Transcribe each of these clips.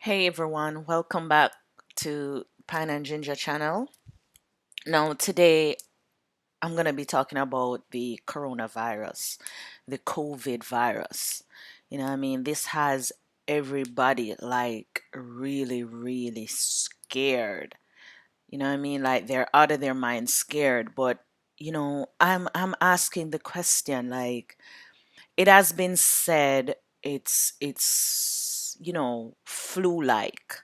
Hey everyone, welcome back to Pine and Ginger channel. Now, today I'm going to be talking about the coronavirus, the COVID virus. This has everybody like really, really scared. Like they're out of their mind scared. But, I'm asking the question like, it has been said it's flu-like,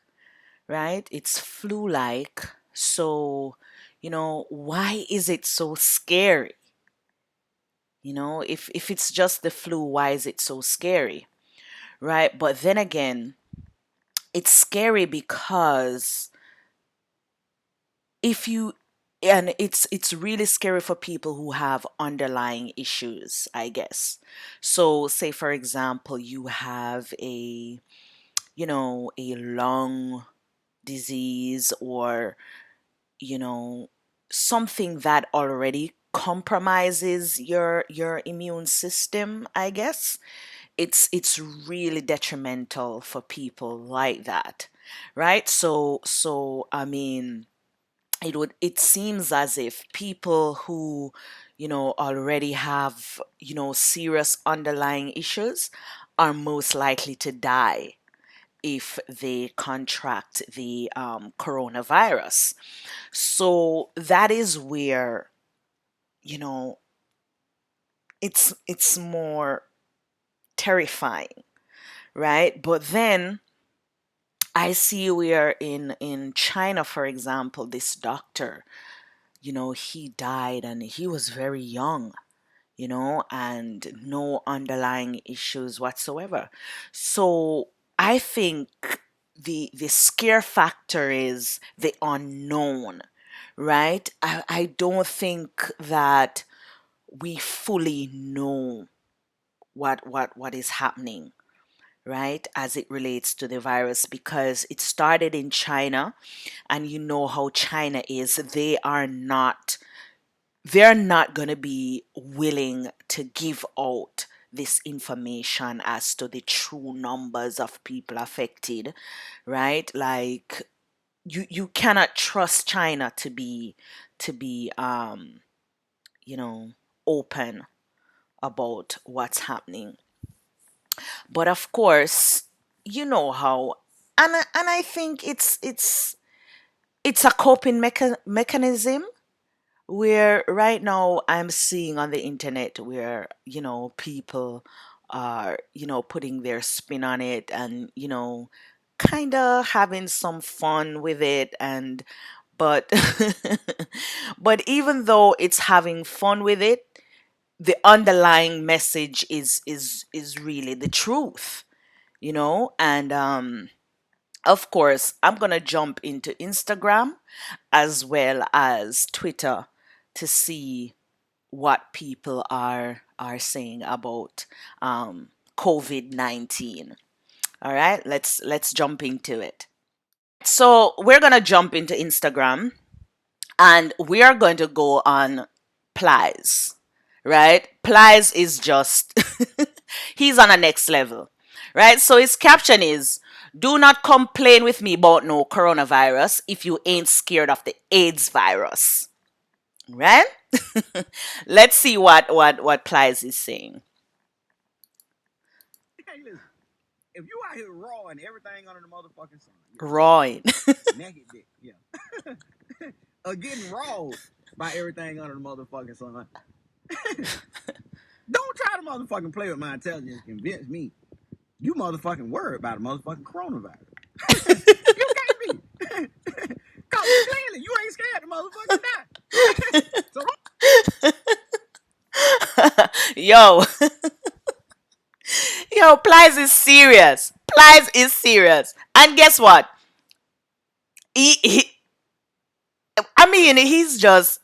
right? It's flu-like. So, why is it so scary? If it's just the flu, why is it so scary? Right? But then again, it's scary because if you and it's really scary for people who have underlying issues, I guess. So, say for example, you have a lung disease or you know something that already compromises your immune system, I guess. It's really detrimental for people like that, right? It seems as if people who already have serious underlying issues are most likely to die if they contract the coronavirus. So that is where, you know, it's more terrifying, right? But then I see where in China, for example, this doctor, he died and he was very young, and no underlying issues whatsoever. So I think the scare factor is the unknown, right? I don't think that we fully know what is happening, right, as it relates to the virus, because it started in China, and you know how China is. They're not going to be willing to give out this information as to the true numbers of people affected, right? Like you cannot trust China to be you know open about what's happening. But of course, you know how, and I think it's a coping mechanism, where right now I'm seeing on the internet where people are putting their spin on it, and kind of having some fun with it. And but but even though it's having fun with it, the underlying message is really the truth, and of course I'm gonna jump into Instagram as well as Twitter to see what people are saying about COVID-19. All right, let's jump into it. So we're gonna jump into Instagram, and we are going to go on Plies, right? Plies is just he's on a next level, right? So his caption is, "Do not complain with me about no coronavirus if you ain't scared of the AIDS virus." Right? Let's see what Plies is saying. Hey, listen. If you out here raw and everything under the motherfucking sun, Right. naked dick, yeah, getting raw by everything under the motherfucking sun. Don't try to motherfucking play with my intelligence and convince me you motherfucking worried about a motherfucking coronavirus. You can't be. Cause clearly you ain't scared to motherfucking die. Yo, yo, Plies is serious. Plies is serious. And guess what? He I mean, he's just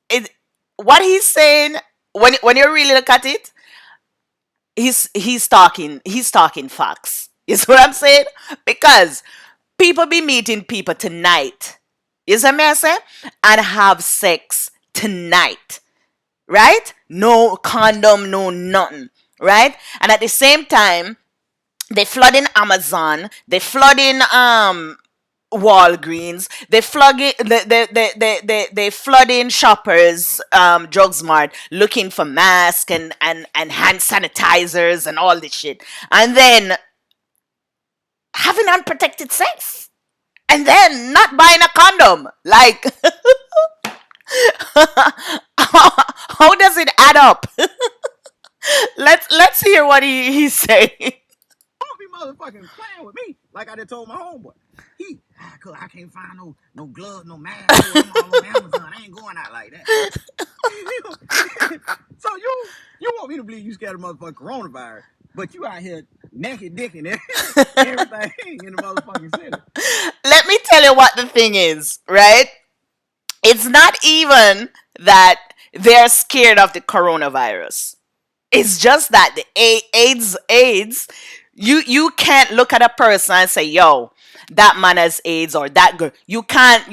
it, what he's saying. When you really look at it, he's talking facts. Is what I'm saying, because people be meeting people tonight. You see me I say, and have sex tonight, right? No condom, no nothing, right? And at the same time, They flood in Amazon. They flood in Walgreens. They flood in they flood in Shoppers, Drugsmart, looking for masks and hand sanitizers and all this shit. And then having unprotected sex. And then not buying a condom. Like how does it add up? Let's hear what he's saying. Don't be motherfucking playing with me like I just told my homeboy. Cause I can't find no gloves, no mask. I'm all on Amazon. I ain't going out like that. So you want me to believe you scared of motherfucking coronavirus, but you out here naked dicking everything in the motherfucking city. Let me tell you what the thing is, right? It's not even that they're scared of the coronavirus. It's just that the AIDS, you can't look at a person and say, yo, that man has AIDS or that girl. You can't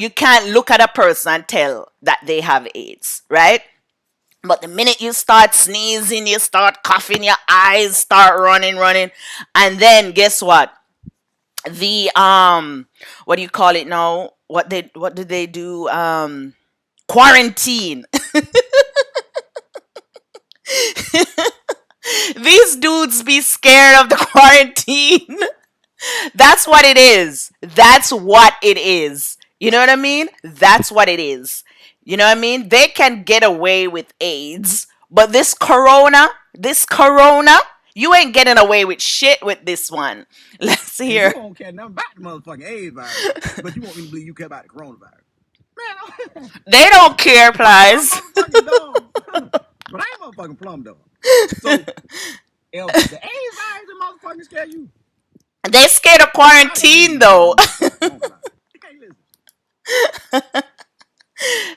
look at a person and tell that they have AIDS, right? But the minute you start sneezing, you start coughing, your eyes start running, and then guess what? The what do you call it now? What do they do? Quarantine. These dudes be scared of the quarantine. That's what it is. That's what it is. You know what I mean? That's what it is. You know what I mean? They can get away with AIDS, but this corona, you ain't getting away with shit with this one. Let's And you hear. don't care nothing about the motherfucking AIDS virus, but you want me to believe you care about the coronavirus. Man, They don't care, I'm Plies. motherfucking dumb. But I ain't motherfucking plum dumb. So if the AIDS virus and motherfucking scare you, They scared of I don't believe quarantine you scared of though. motherfucking coronavirus. You can't listen.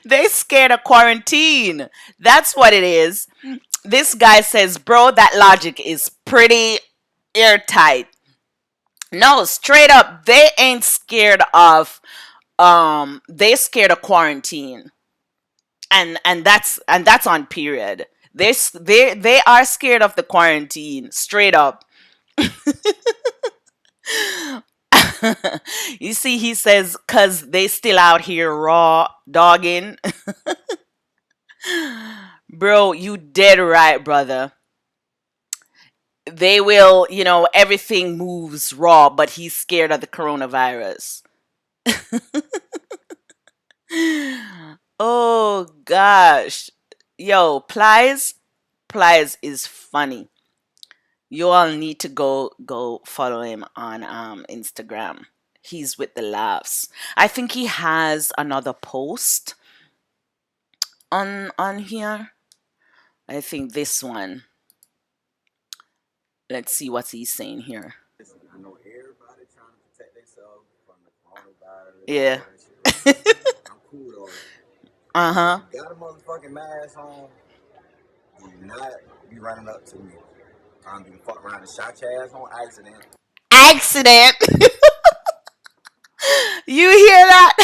They scared of quarantine. That's what it is. This guy says, bro, that logic is pretty airtight. No, straight up, they ain't scared of they scared of quarantine. And that's on period. They are scared of the quarantine, straight up. You see, he says, cause they still out here raw dogging. Bro, you dead right, brother. They will, everything moves raw, but he's scared of the coronavirus. Oh gosh. Yo, Plies is funny. You all need to go follow him on Instagram. He's with the laughs. I think he has another post on here. I think this one. Let's see what he's saying here. Listen, I know everybody trying to protect themselves from the coronavirus. Yeah. I'm cool though. Uh-huh. You got a motherfucking mask on, do not be running up to me. I'm gonna fuck around and shot your ass on accident. Accident. You hear that?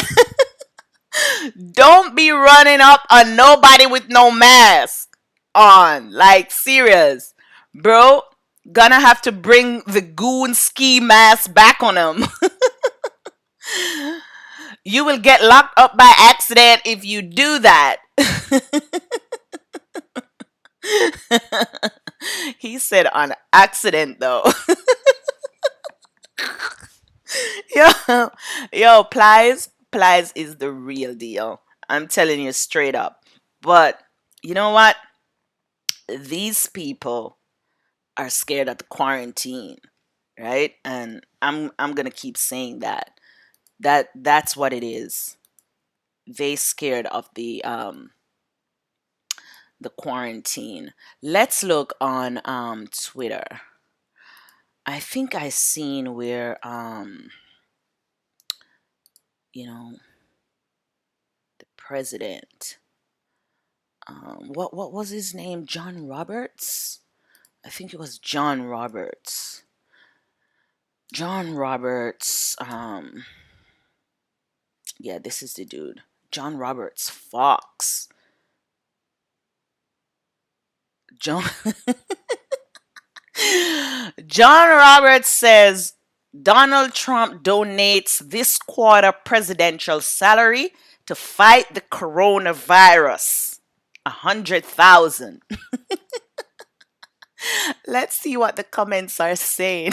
Don't be running up on nobody with no mask on. Like, serious. Bro, gonna have to bring the goon ski mask back on him. You will get locked up by accident if you do that. He said on accident though. Yo, Plies is the real deal. I'm telling you straight up. But you know what? These people are scared of the quarantine, right? And I'm gonna keep saying that. That's what it is. They scared of the quarantine. Let's look on Twitter. I think I seen where you know the president, what was his name? John Roberts? I think it was John Roberts. John Roberts, yeah, this is the dude. John Roberts Fox. John John Roberts says Donald Trump donates this quarter presidential salary to fight the coronavirus. 100,000. Let's see what the comments are saying.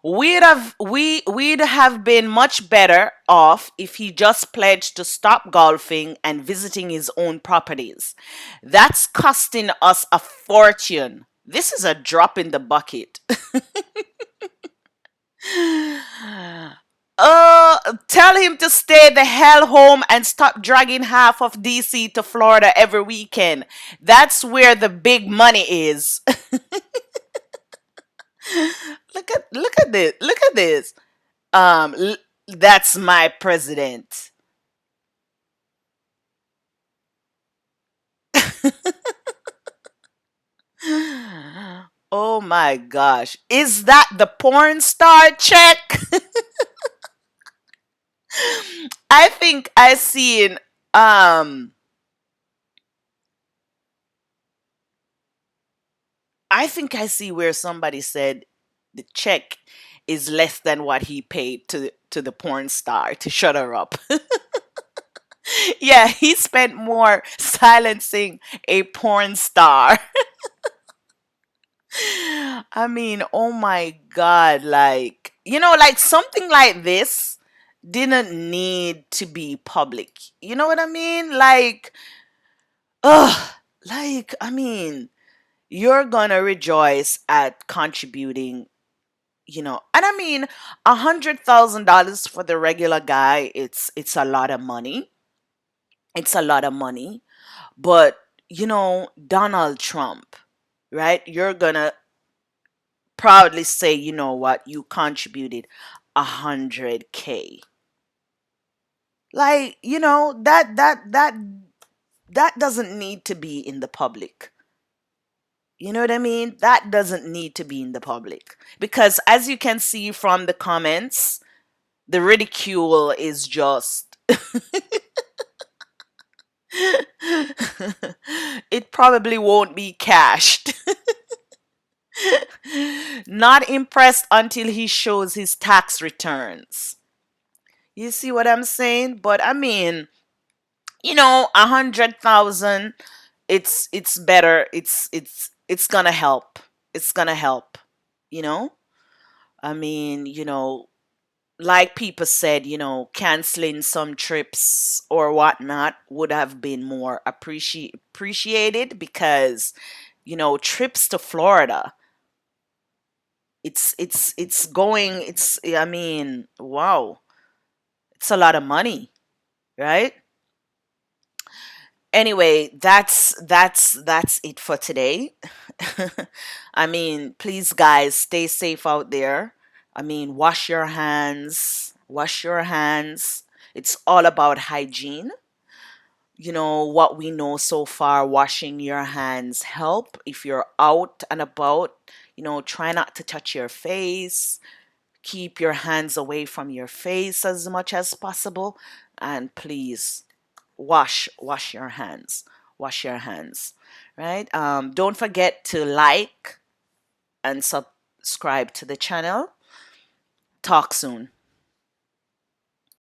We'd have been much better off if he just pledged to stop golfing and visiting his own properties. That's costing us a fortune. This is a drop in the bucket. Tell him to stay the hell home and stop dragging half of DC to Florida every weekend. That's where the big money is. Look at this. Look at this. That's my president. Oh my gosh. Is that the porn star check? I think I seen um I think I see where somebody said the check is less than what he paid to the porn star to shut her up. Yeah, he spent more silencing a porn star. I mean, oh my God, like, like something like this didn't need to be public. You know what I mean? Like, ugh, I mean, you're gonna rejoice at contributing, and I mean, $100,000 for the regular guy, it's a lot of money. It's a lot of money. But, Donald Trump, right? You're gonna proudly say, you know what, you contributed 100K. Like, that doesn't need to be in the public. You know what I mean? That doesn't need to be in the public. Because as you can see from the comments, the ridicule is just it probably won't be cashed. Not impressed until he shows his tax returns. You see what I'm saying? But I mean, 100,000, it's better. It's gonna help. It's gonna help. You know? I mean, like people said, canceling some trips or whatnot would have been more appreciated because, trips to Florida, I mean, wow, it's a lot of money, right? Anyway, that's it for today. I mean, please guys, stay safe out there. I mean, wash your hands. Wash your hands. It's all about hygiene. What we know so far, washing your hands help if you're out and about. Try not to touch your face. Keep your hands away from your face as much as possible, and please wash your hands. Wash your hands, right? Don't forget to like and subscribe to the channel. Talk soon.